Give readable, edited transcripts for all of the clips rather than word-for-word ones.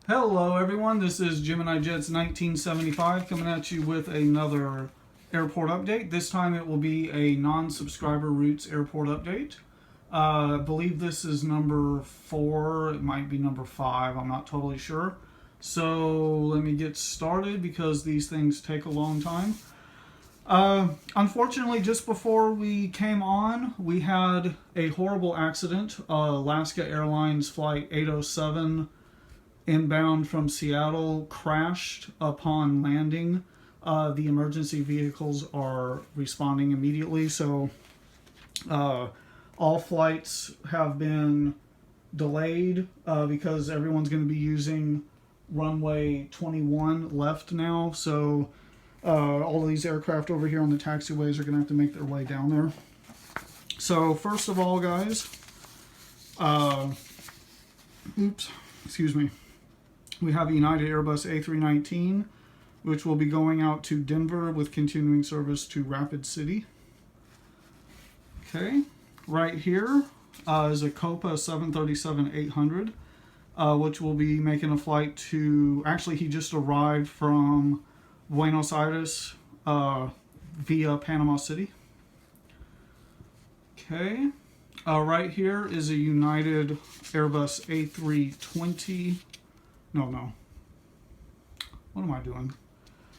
Hello everyone, this is Gemini Jets 1975 coming at you with another airport update. This time it will be a non-subscriber routes airport update. I believe this is number 4, it might be number 5, I'm not totally sure. So let me get started because these things take a long time. Unfortunately, just before we came on, we had a horrible accident. Alaska Airlines Flight 807 inbound from Seattle crashed upon landing. The emergency vehicles are responding immediately, so all flights have been delayed because everyone's going to be using runway 21 left now. So all of these aircraft over here on the taxiways are going to have to make their way down there. So first of all, guys, excuse me. We have a United Airbus A319, which will be going out to Denver with continuing service to Rapid City. Okay, right here is a Copa 737-800, which will be making a flight to, actually he just arrived from Buenos Aires via Panama City. Okay, right here is a United Airbus A320. No. What am I doing?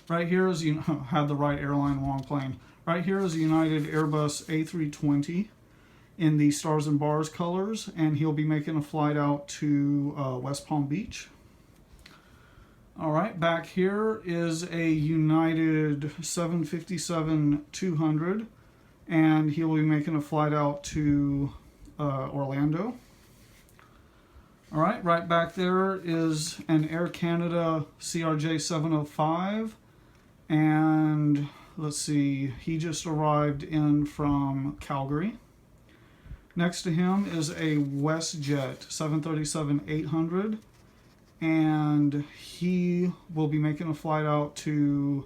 Right here is, had the right airline, wrong plane. Right here is a United Airbus A320 in the Stars and Bars colors, and he'll be making a flight out to West Palm Beach. All right, back here is a United 757-200, and he'll be making a flight out to Orlando. All right back there is an Air Canada CRJ 705, and let's see, he just arrived in from Calgary. Next to him is a WestJet 737-800, and he will be making a flight out to,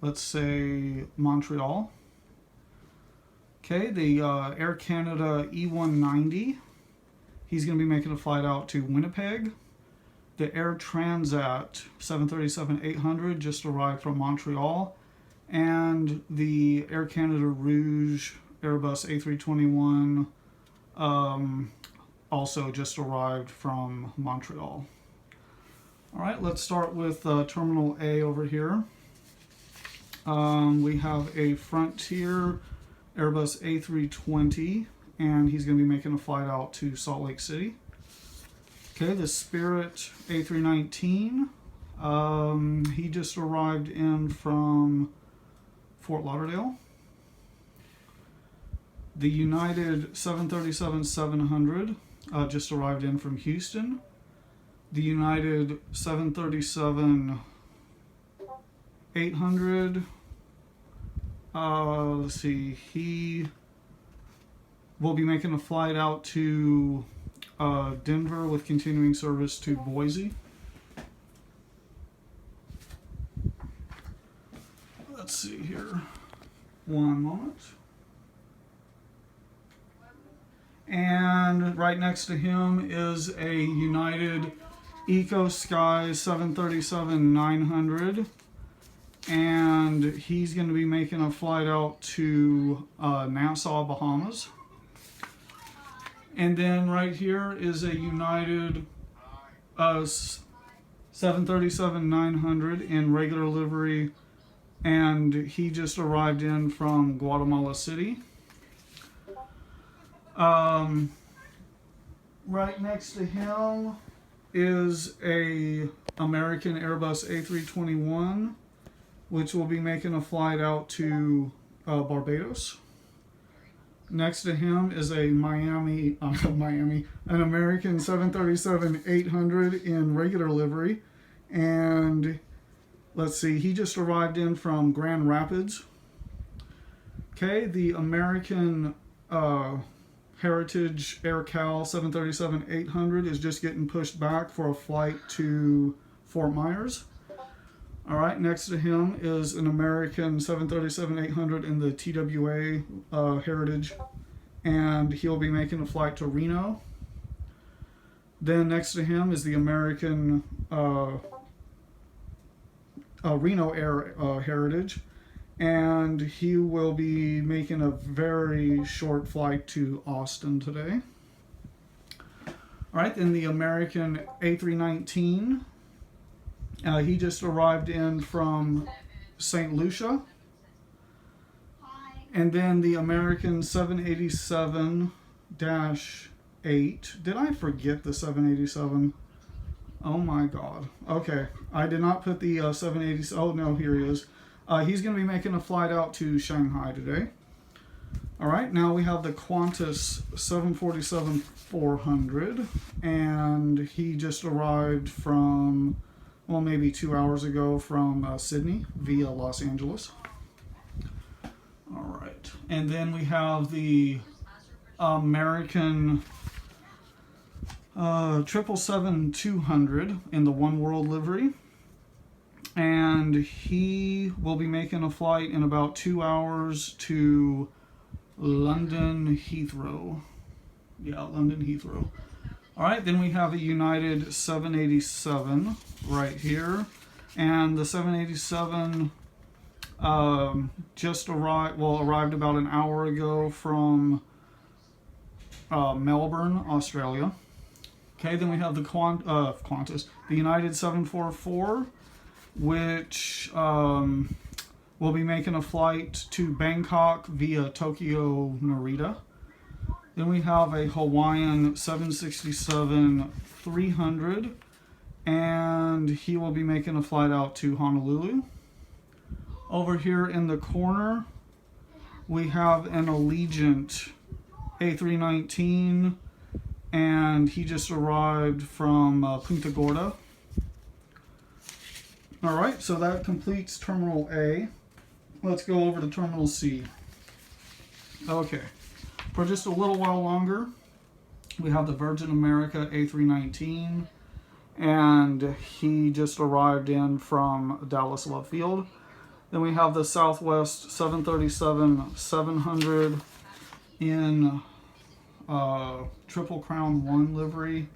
let's say, Montreal. Okay, the Air Canada E190, he's going to be making a flight out to Winnipeg. The Air Transat 737-800 just arrived from Montreal. And the Air Canada Rouge Airbus A321 also just arrived from Montreal. All right, let's start with Terminal A over here. We have a Frontier Airbus A320, and he's going to be making a flight out to Salt Lake City. Okay, the Spirit A319, he just arrived in from Fort Lauderdale. The United 737-700 just arrived in from Houston. The United 737-800, let's see, he will be making a flight out to Denver with continuing service to Boise. Let's see here. One moment. And right next to him is a United EcoSky 737-900. And he's going to be making a flight out to Nassau, Bahamas. And then right here is a United 737-900 in regular livery, and he just arrived in from Guatemala City. Right next to him is a American Airbus A321, which will be making a flight out to Barbados. Next to him is a an American 737-800 in regular livery, and let's see, he just arrived in from Grand Rapids. Okay, the American Heritage AirCal 737-800 is just getting pushed back for a flight to Fort Myers. All right, next to him is an American 737-800 in the TWA Heritage, and he'll be making a flight to Reno. Then next to him is the American Reno Air Heritage, and he will be making a very short flight to Austin today. All right, then the American A319, he just arrived in from St. Lucia. And then the American 787-8. Did I forget the 787? Oh my God. Okay, I did not put the 787. Oh no, here he is. He's going to be making a flight out to Shanghai today. All right, now we have the Qantas 747-400, and he just arrived from, well, maybe 2 hours ago from Sydney via Los Angeles. All right, and then we have the American 777-200 in the One World livery, and he will be making a flight in about 2 hours to London Heathrow. Yeah, London Heathrow. All right, then we have a United 787 right here, and the 787 just arrived about an hour ago from Melbourne, Australia. Okay, then we have the Qantas, the United 744, which will be making a flight to Bangkok via Tokyo Narita. Then we have a Hawaiian 767-300, and he will be making a flight out to Honolulu. Over here in the corner, we have an Allegiant A319, and he just arrived from Punta Gorda. All right, so that completes Terminal A. Let's go over to Terminal C. Okay, for just a little while longer, we have the Virgin America A319, and he just arrived in from Dallas Love Field. Then we have the Southwest 737-700 in Triple Crown 1 livery,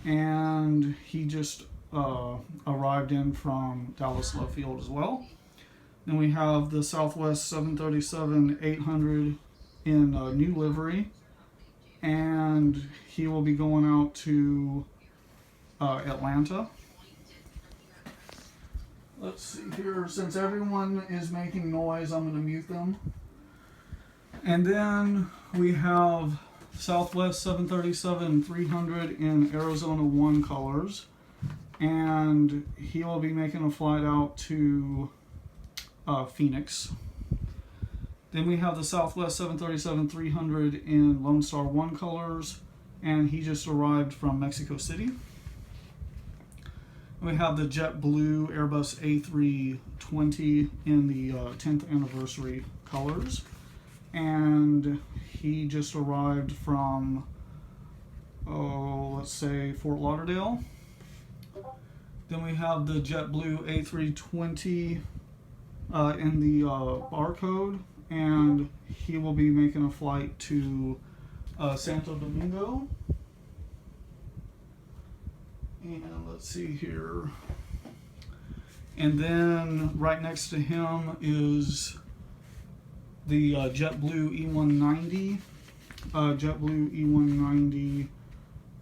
and he just arrived in from Dallas Love Field as well. Then we have the Southwest 737-800 in new livery, and he will be going out to Atlanta. Let's see here, since everyone is making noise, I'm going to mute them. And then we have Southwest 737-300 in Arizona 1 colors, and he will be making a flight out to Phoenix. Then we have the Southwest 737-300 in Lone Star 1 colors, and he just arrived from Mexico City. We have the JetBlue Airbus A320 in the 10th anniversary colors, and he just arrived from, let's say, Fort Lauderdale. Then we have the JetBlue A320 in the barcode, and he will be making a flight to Santo Domingo. And let's see here. And then right next to him is the JetBlue E190. JetBlue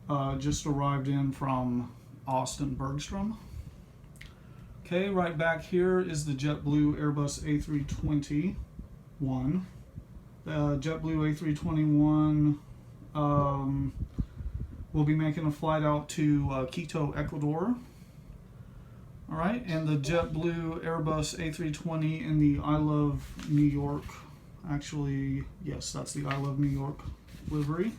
E190 just arrived in from Austin Bergstrom. Okay, right back here is the JetBlue Airbus A321. The JetBlue A321 will be making a flight out to Quito, Ecuador. All right, and the JetBlue Airbus A320 in the I Love New York. Actually, yes, that's the I Love New York livery.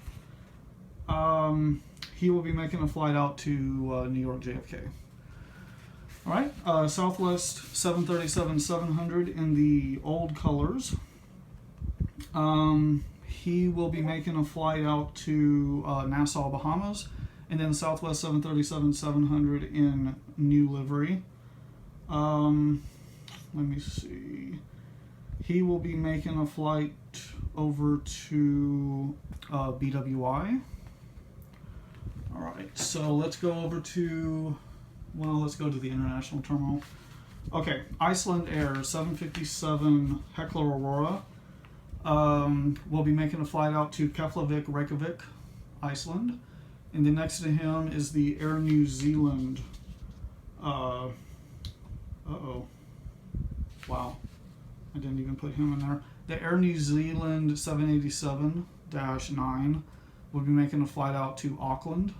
He will be making a flight out to New York JFK. All right, Southwest 737-700 in the old colors. He will be making a flight out to Nassau, Bahamas, and then Southwest 737-700 in new livery. Let me see. He will be making a flight over to BWI. All right, so let's go over to, well, let's go to the international terminal. Okay, Iceland Air 757 Hekla Aurora will be making a flight out to Keflavik, Reykjavik, Iceland. And then next to him is the Air New Zealand. Wow, I didn't even put him in there. The Air New Zealand 787-9 will be making a flight out to Auckland.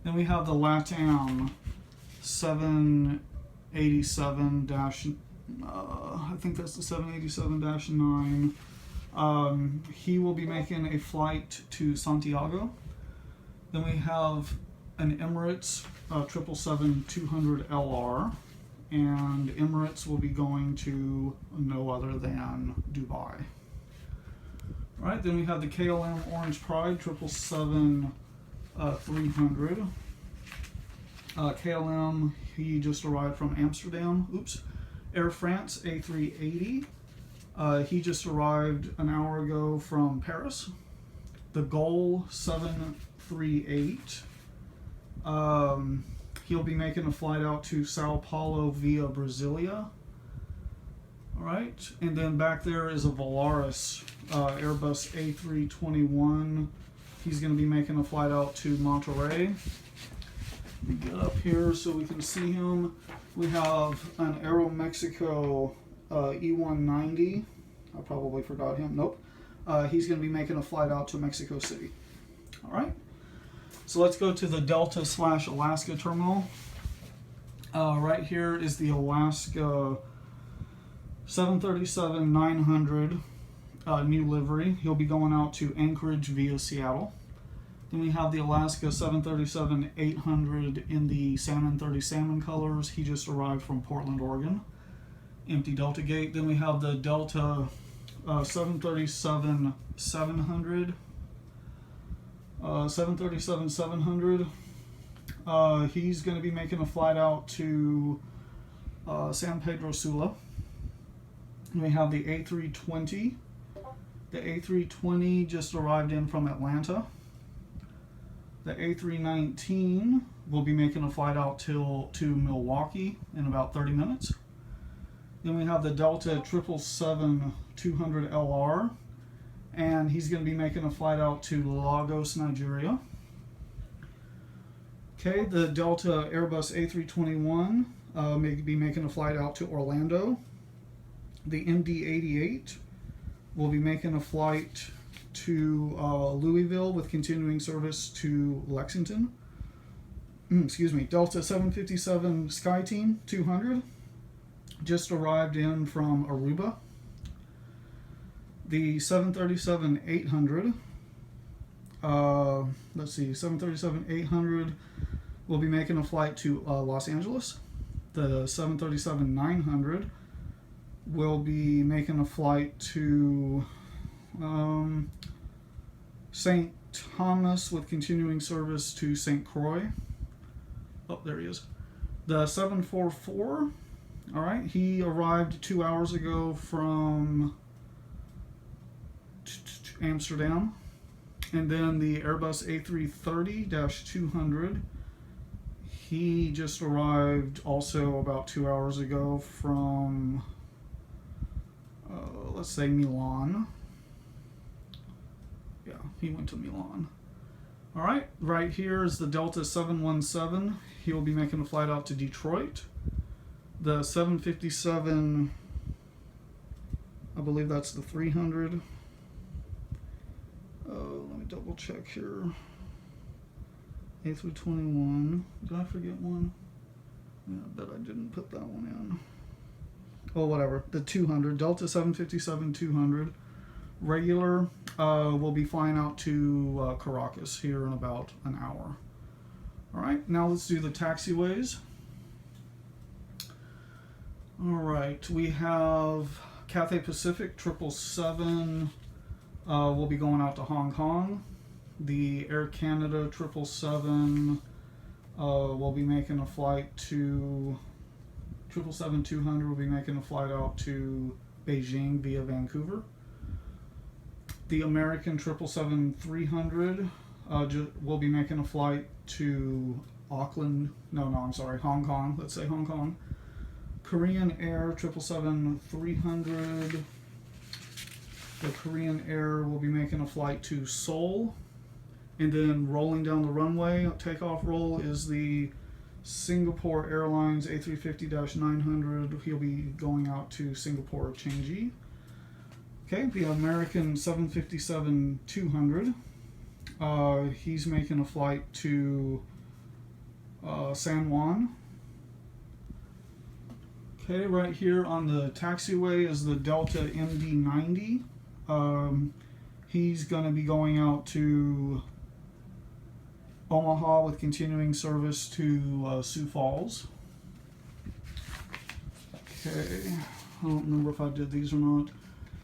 Then we have the LATAM 787 I think that's the 787-9. He will be making a flight to Santiago. Then we have an Emirates 777-200LR, and Emirates will be going to no other than Dubai. All right, then we have the KLM Orange Pride 777-300. KLM, he just arrived from Amsterdam. Air France A380. He just arrived an hour ago from Paris. The GOL 738. He'll be making a flight out to Sao Paulo via Brasilia. All right, and then back there is a Volaris Airbus A321. He's going to be making a flight out to Monterey. Let me get up here so we can see him. We have an Aeromexico E190. I probably forgot him. Nope. He's going to be making a flight out to Mexico City. All right. So let's go to the Delta/Alaska terminal. Right here is the Alaska 737-900 new livery. He'll be going out to Anchorage via Seattle. Then we have the Alaska 737-800 in the Salmon 30 salmon colors. He just arrived from Portland, Oregon. Empty Delta gate. Then we have the Delta 737-700. 737-700. He's going to be making a flight out to San Pedro Sula. We have the A320. The A320 just arrived in from Atlanta. The A319 will be making a flight out to Milwaukee in about 30 minutes. Then we have the Delta 777-200LR, and he's going to be making a flight out to Lagos, Nigeria. Okay, the Delta Airbus A321 may be making a flight out to Orlando. The MD-88 will be making a flight to Louisville with continuing service to Lexington. Delta 757 SkyTeam 200 just arrived in from Aruba. The 737-800, 737-800 will be making a flight to Los Angeles. The 737-900 will be making a flight to St. Thomas with continuing service to St. Croix. Oh, there he is. The 744, all right, he arrived 2 hours ago from Amsterdam. And then the Airbus A330-200, he just arrived also about 2 hours ago from, let's say, Milan. Yeah, he went to Milan. All right, right here is the Delta 717. He'll be making a flight out to Detroit. The 757, I believe that's the 300. Let me double check here. A321. Did I forget one? Yeah, I bet I didn't put that one in. Oh, whatever. The 200, Delta 757-200. Regular will be flying out to Caracas here in about an hour. All right, now let's do the taxiways. All right, we have Cathay Pacific 777 will be going out to Hong Kong. The Air Canada 777 will be making a flight to 777-200 will be making a flight out to Beijing via Vancouver. The American 777-300 will be making a flight to Auckland. No, I'm sorry, Hong Kong. Let's say Hong Kong. Korean Air 777-300. The Korean Air will be making a flight to Seoul. And then rolling down the runway, takeoff roll, is the Singapore Airlines A350-900. He'll be going out to Singapore Changi. Okay, the American 757-200. He's making a flight to San Juan. Okay, right here on the taxiway is the Delta MD-90. He's going to be going out to Omaha with continuing service to Sioux Falls. Okay, I don't remember if I did these or not.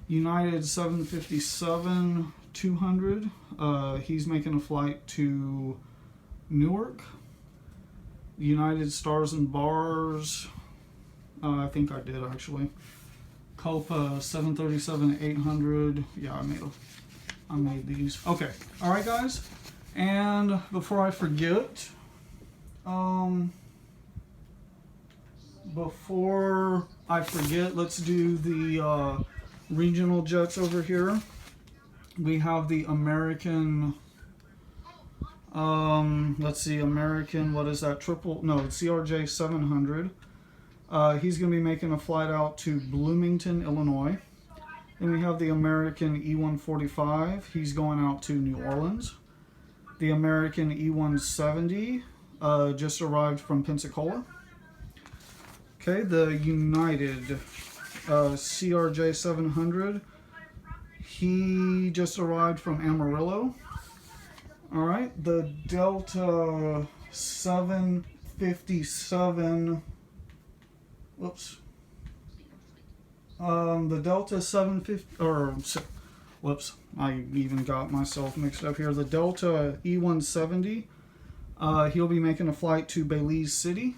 United 757-200. He's making a flight to Newark. United Stars and Bars. I think I did actually. Copa 737-800. Yeah, I made these. Okay, all right, guys. And before I forget, let's do the regional jets over here. We have the American. Let's see, American. What is that? CRJ 700. He's going to be making a flight out to Bloomington, Illinois. Then we have the American E-145. He's going out to New Orleans. The American E-170 just arrived from Pensacola. Okay, the United CRJ 700. He just arrived from Amarillo. All right, the Delta 757. Whoops. The Delta 750, whoops, I even got myself mixed up here. The Delta E-170, he'll be making a flight to Belize City.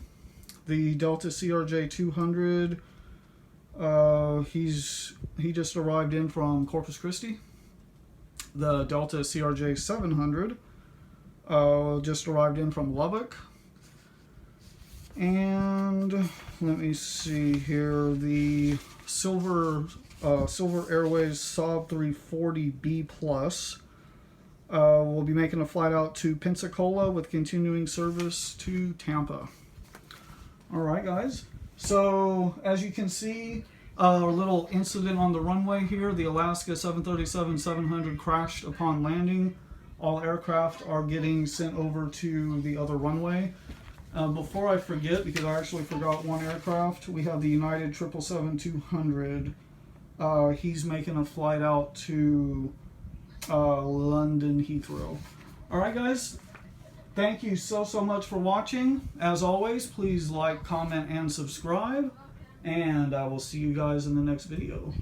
The Delta CRJ 200, he just arrived in from Corpus Christi. The Delta CRJ 700 just arrived in from Lubbock. And let me see here, the Silver Airways Saab 340B Plus will be making a flight out to Pensacola with continuing service to Tampa. All right, guys. So as you can see, a little incident on the runway here. The Alaska 737-700 crashed upon landing. All aircraft are getting sent over to the other runway. Before I forget, because I actually forgot one aircraft, we have the United 777-200. He's making a flight out to London Heathrow. All right, guys. Thank you so much for watching. As always, please like, comment, and subscribe. And I will see you guys in the next video.